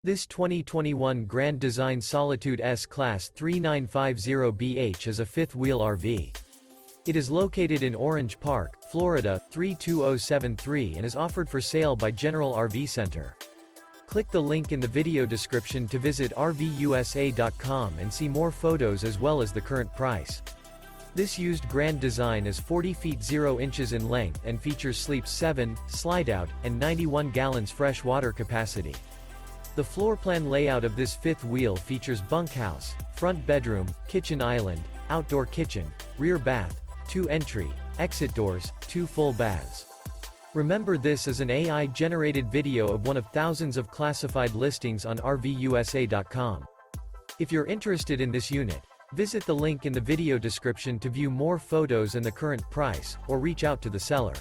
This 2021 Grand Design Solitude S-Class 3950BH is a fifth-wheel RV. It is located in Orange Park, Florida, 32073 and is offered for sale by General RV Center. Click the link in the video description to visit RVUSA.com and see more photos as well as the current price. This used Grand Design is 40 feet 0 inches in length and features sleeps 7, Slideout, and 91 gallons fresh water capacity. The floor plan layout of this fifth wheel features bunkhouse, front bedroom, kitchen island, outdoor kitchen, rear bath, 2 entry, exit doors, 2 full baths. Remember, this is an AI-generated video of one of thousands of classified listings on RVUSA.com. If you're interested in this unit, visit the link in the video description to view more photos and the current price, or reach out to the seller.